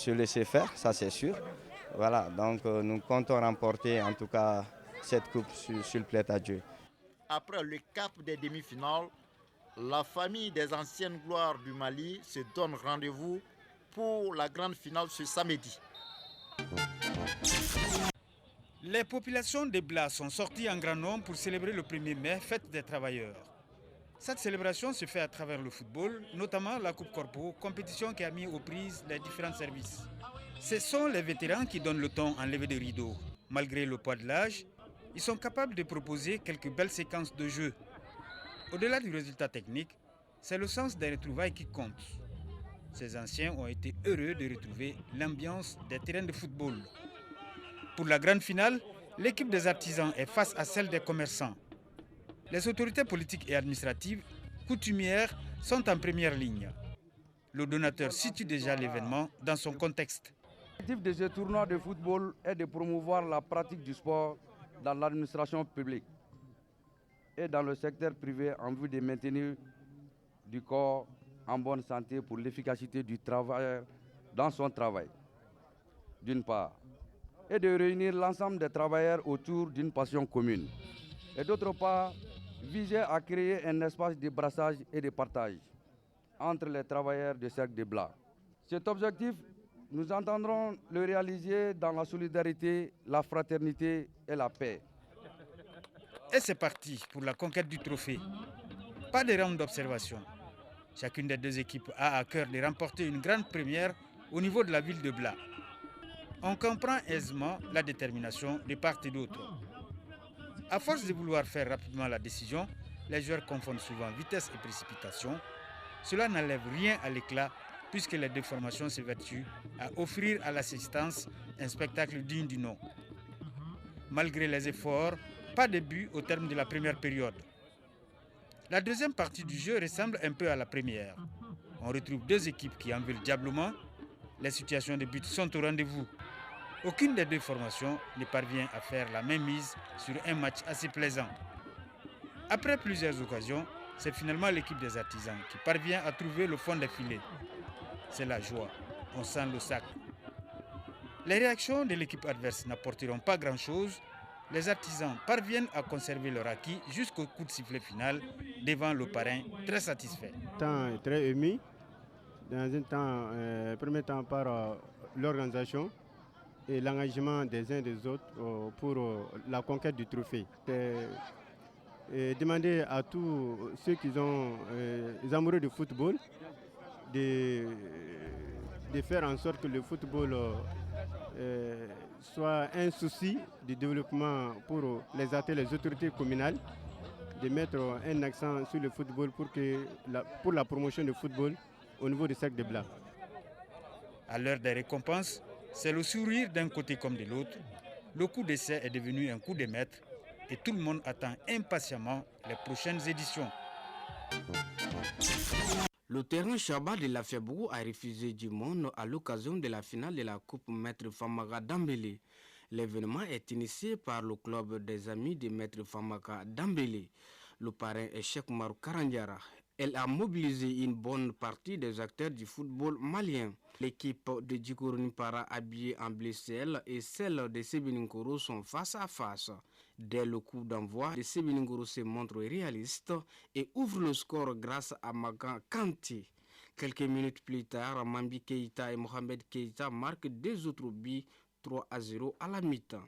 laisser faire, ça c'est sûr. Voilà, donc nous comptons remporter en tout cas cette coupe sur le plaid à Dieu. Après le cap des demi-finales, la famille des anciennes gloires du Mali se donne rendez-vous pour la grande finale ce samedi. Les populations de Bla sont sorties en grand nombre pour célébrer le 1er mai, fête des travailleurs. Cette célébration se fait à travers le football, notamment la Coupe Corpo, compétition qui a mis aux prises les différents services. Ce sont les vétérans qui donnent le ton en levée de rideau. Malgré le poids de l'âge, ils sont capables de proposer quelques belles séquences de jeu. Au-delà du résultat technique, c'est le sens des retrouvailles qui compte. Ces anciens ont été heureux de retrouver l'ambiance des terrains de football. Pour la grande finale, l'équipe des artisans est face à celle des commerçants. Les autorités politiques et administratives, coutumières, sont en première ligne. Le donateur situe déjà l'événement dans son contexte. L'objectif de ce tournoi de football est de promouvoir la pratique du sport dans l'administration publique et dans le secteur privé en vue de maintenir du corps en bonne santé pour l'efficacité du travailleur dans son travail, d'une part, et de réunir l'ensemble des travailleurs autour d'une passion commune, et d'autre part, viser à créer un espace de brassage et de partage entre les travailleurs du cercle de Bla. Cet objectif, nous entendrons le réaliser dans la solidarité, la fraternité et la paix. Et c'est parti pour la conquête du trophée. Pas de round d'observation. Chacune des deux équipes a à cœur de remporter une grande première au niveau de la ville de Bla. On comprend aisément la détermination de part et d'autre. À force de vouloir faire rapidement la décision, les joueurs confondent souvent vitesse et précipitation. Cela n'enlève rien à l'éclat puisque les deux formations s'évertuent à offrir à l'assistance un spectacle digne du nom. Malgré les efforts, pas de but au terme de la première période. La deuxième partie du jeu ressemble un peu à la première. On retrouve deux équipes qui en veulent diablement. Les situations de but sont au rendez-vous. Aucune des deux formations ne parvient à faire la même mise sur un match assez plaisant. Après plusieurs occasions, c'est finalement l'équipe des artisans qui parvient à trouver le fond des filets. C'est la joie, on sent le sac. Les réactions de l'équipe adverse n'apporteront pas grand-chose. Les artisans parviennent à conserver leur acquis jusqu'au coup de sifflet final devant le parrain très satisfait. Temps très ému, dans un premier temps par l'organisation et l'engagement des uns et des autres pour la conquête du trophée. Demander à tous ceux qui sont les amoureux du football de faire en sorte que le football soit un souci de développement pour les athlètes, les autorités communales, de mettre un accent sur le football pour la promotion du football au niveau du cercle de Bla. À l'heure des récompenses, c'est le sourire d'un côté comme de l'autre. Le coup d'essai est devenu un coup de maître et tout le monde attend impatiemment les prochaines éditions. Le terrain Chaba de la Febourou a refusé du monde à l'occasion de la finale de la Coupe Maître Famaka Dambélé. L'événement est initié par le club des amis de Maître Famaka Dambélé. Le parrain est Cheikh Marou Karandiara. Elle a mobilisé une bonne partie des acteurs du football malien. L'équipe de Djikorouni Para habillée en bleu ciel et celle de Sébilingouro sont face à face. Dès le coup d'envoi, de Sébilingouro se montre réaliste et ouvre le score grâce à Magan Kanté. Quelques minutes plus tard, Mambi Keïta et Mohamed Keïta marquent deux autres buts 3-0 à la mi-temps.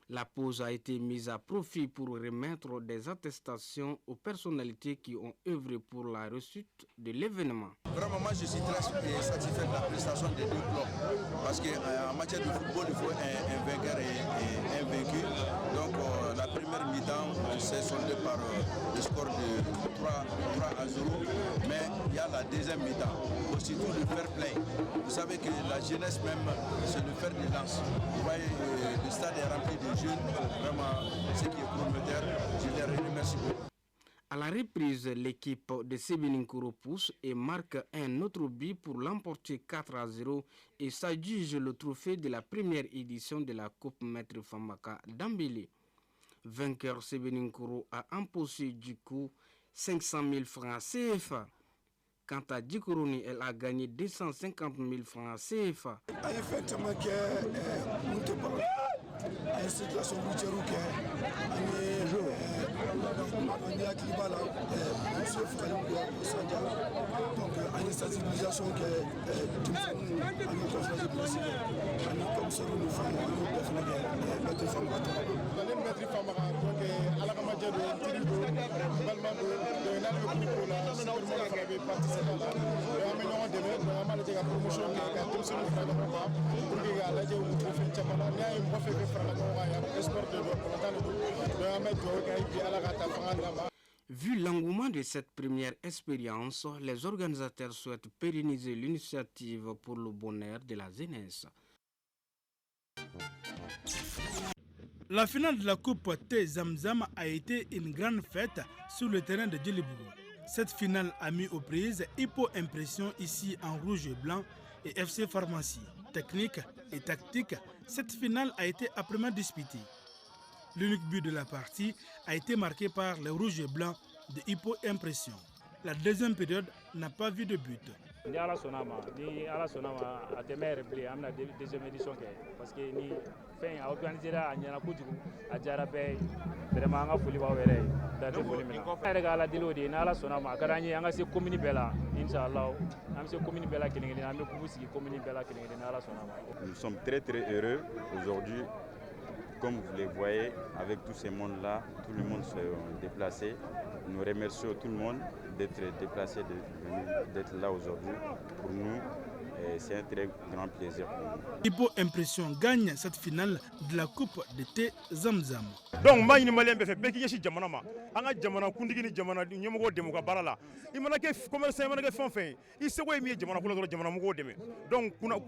La pause a été mise à profit pour remettre des attestations aux personnalités qui ont œuvré pour la réussite de l'événement. Vraiment, moi je suis très satisfait de la prestation des deux clubs parce qu'en matière de football, il faut un vainqueur et un vaincu. Donc la première mi-temps s'est soldée par le score de 3-0, mais il y a la deuxième mi-temps, aussi tout le fair play. Vous savez que la jeunesse même, c'est le fer de lance. Vous voyez, le stade est rempli de jeunes, vraiment ce qui est prometteur. Je les remercie beaucoup. À la reprise, l'équipe de Sébilingouro pousse et marque un autre but pour l'emporter 4-0 et s'adjuge le trophée de la première édition de la Coupe Maître Famaka d'Ambélé. Vainqueur Sébilingouro a empoché du coup 500 000 francs CFA. Quant à Djikorouni, elle a gagné 250 000 francs CFA. Effectivement, une situation routière on est à Klibala, donc une sensibilisation que tout le monde a une conférence de presse, comme ça nous faisons mettre femmes à terre. Mettre femmes à donc à la campagne de Tirido, Balma de Nalwe la sûrement avait participé à la réunion de vraiment la promotion qui a tout sur le frère pour que la légende ou trophée championnat n'y a une fois fait faire la sport de Vu l'engouement de cette première expérience, les organisateurs souhaitent pérenniser l'initiative pour le bonheur de la jeunesse. La finale de la Coupe T Zamzam a été une grande fête sur le terrain de Djelibougou. Cette finale a mis aux prises Hippo Impression ici en rouge et blanc et FC Pharmacie. Technique et tactique, cette finale a été âprement disputée. L'unique but de la partie a été marqué par les rouges et blancs de Hippo Impression. La deuxième période n'a pas vu de but. Ni ala sonama a tɛmɛ replay amna deuxième édition kɛ parce que ni fɛn a organisé a ɲɛna kojugu a diyara bɛɛ ye vraiment an ka foli b'aw yɛrɛ ye dante foli min na an yɛrɛ ka ala deli o de ye ni ala sɔnna ma a ka d'an ye an ka se commune bɛɛ la inchallah an bɛ se commune bɛɛ la kelen-kelen an bɛ kubu sigi commune bɛɛ la kelen-kelen ni ala sɔnna ma. Nous sommes très heureux aujourd'hui. Comme vous les voyez, avec tous ces mondes-là, tout le monde s'est déplacé. Nous remercions tout le monde d'être déplacé, d'être là aujourd'hui. Pour nous, c'est un très grand plaisir pour nous. Hippo Impression gagne cette finale de la Coupe de Thé Zamzam. Donc, je suis malien, je suis jamana ma. Anga jamana kundigi ni jamana nyemogo demu ka barala. Imana ke commerce imana ke fonfen. Isewo emi jamana kula doro jamana mugo deme. Donc kuna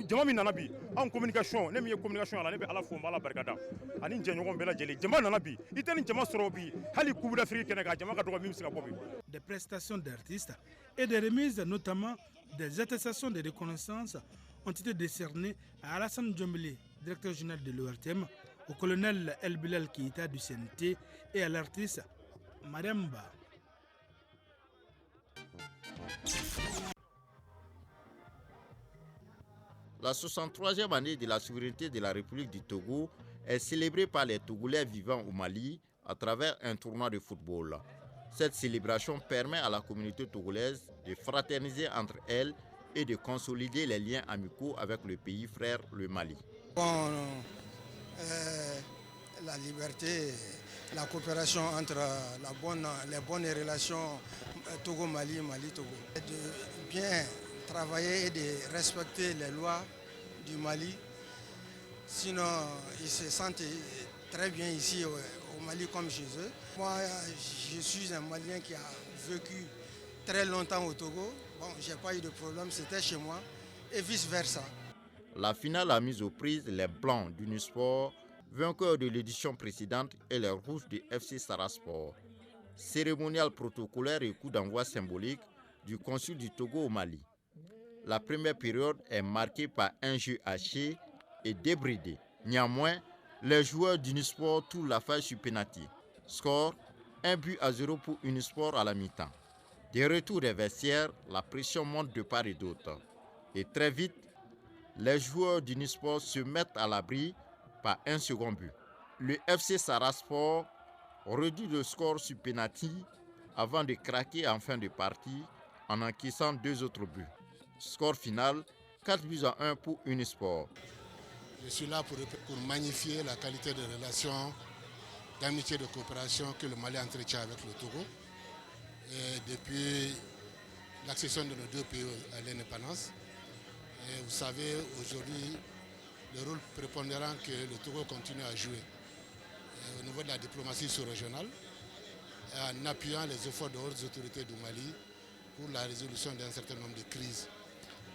jamana mi nana bi en communication, ne mi communication ala ne be ala fo mbala barkada. Ani njenyogo mbela jeli jamana nana bi. Itani jamana soro bi hali kubu d'Afrique kene ka jamana ka dogo mi msika bobi. Des prestations d'artistes et des remises notamment des attestations de reconnaissance ont été décernées à Alassane Djombele, directeur général de l'ORTM, au colonel El Bilal Keïta du CNT et à l'artiste Mariam Ba. La 63e année de la souveraineté de la République du Togo est célébrée par les Togolais vivant au Mali à travers un tournoi de football. Cette célébration permet à la communauté togolaise de fraterniser entre elles et de consolider les liens amicaux avec le pays frère, le Mali. La liberté, la coopération entre les bonnes relations Togo-Mali, Mali-Togo. De bien travailler et de respecter les lois du Mali. Sinon, ils se sentent très bien ici au Mali comme chez eux. Moi, je suis un Malien qui a vécu très longtemps au Togo. Bon, je n'ai pas eu de problème, c'était chez moi et vice-versa. La finale a mis aux prises les Blancs d'Unisport, vainqueurs de l'édition précédente, et les Rouges du FC Sarasport. Cérémonial protocolaire et coup d'envoi symbolique du consul du Togo au Mali. La première période est marquée par un jeu haché et débridé. Néanmoins, les joueurs d'Unisport trouvent l'affaire sur penalty. Score 1-0 pour Unisport à la mi-temps. Des retours des vestiaires, la pression monte de part et d'autre. Et très vite, les joueurs d'Unisport se mettent à l'abri par un second but. Le FC Saraspor réduit le score sur pénalty avant de craquer en fin de partie en encaissant 2 autres buts. Score final, 4-1 pour Unisport. Je suis là pour magnifier la qualité de relations d'amitié et de coopération que le Mali entretient avec le Togo. Et depuis l'accession de nos deux pays à l'indépendance. Et vous savez, aujourd'hui, le rôle prépondérant que le Togo continue à jouer au niveau de la diplomatie sous-régionale, en appuyant les efforts de hautes autorités du Mali pour la résolution d'un certain nombre de crises.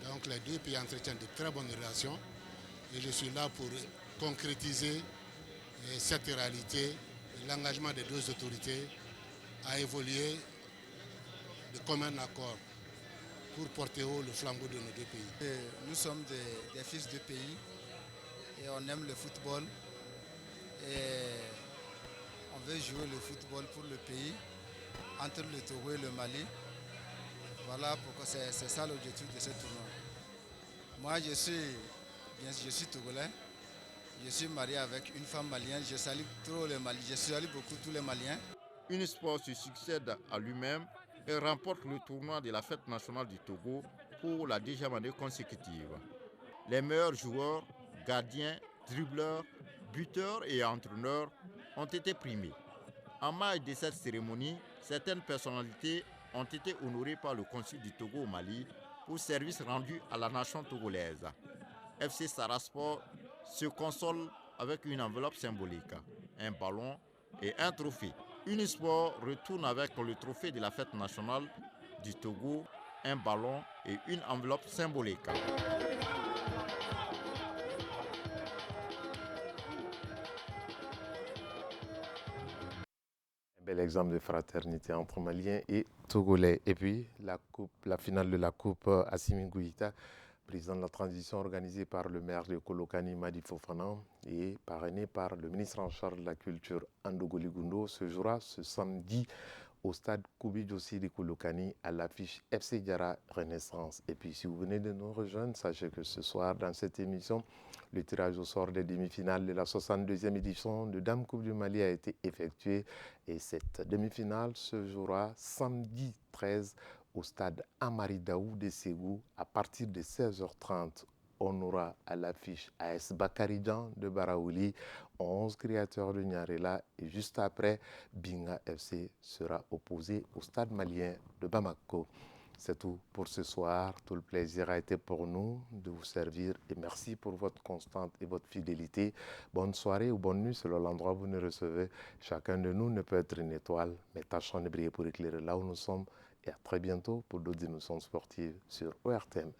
Donc les deux pays entretiennent de très bonnes relations et je suis là pour concrétiser cette réalité. L'engagement des deux autorités a évolué de commun accord pour porter haut le flambeau de nos deux pays. Nous sommes des fils de pays et on aime le football et on veut jouer le football pour le pays entre le Togo et le Mali. Voilà pourquoi c'est ça l'objectif de ce tournoi. Moi je suis togolais, je suis marié avec une femme malienne, je salue trop les Maliens, je salue beaucoup tous les Maliens. Unisport se succède à lui-même et remporte le tournoi de la fête nationale du Togo pour la 10e année consécutive. Les meilleurs joueurs, gardiens, dribbleurs, buteurs et entraîneurs ont été primés. En marge de cette cérémonie, certaines personnalités ont été honorées par le consul du Togo au Mali pour services rendus à la nation togolaise. FC Saraspor se console avec une enveloppe symbolique, un ballon et un trophée. Unisport retourne avec le trophée de la fête nationale du Togo, un ballon et une enveloppe symbolique. Un bel exemple de fraternité entre Maliens et Togolais. Et puis la finale de la Coupe Assimi Goïta, président de la transition organisée par le maire de Kolokani, Madi Fofana, et parrainé par le ministre en charge de la culture, Andogo Ligundo, se jouera ce samedi au stade Koubi Djossi de Kolokani à l'affiche FC Diarra Renaissance. Et puis si vous venez de nous rejoindre, sachez que ce soir dans cette émission, le tirage au sort des demi-finales de la 62e édition de Dame Coupe du Mali a été effectué et cette demi-finale se jouera samedi 13 au stade Amari Daou de Ségou à partir de 16h30. On aura à l'affiche AS Bakaridjan de Baraouli, 11 créateurs de Nyarela et juste après, Binga FC sera opposé au stade malien de Bamako. C'est tout pour ce soir. Tout le plaisir a été pour nous de vous servir et merci pour votre constante et votre fidélité. Bonne soirée ou bonne nuit selon l'endroit où vous nous recevez. Chacun de nous ne peut être une étoile, mais tâchons de briller pour éclairer là où nous sommes. Et à très bientôt pour d'autres émissions sportives sur ORTM1.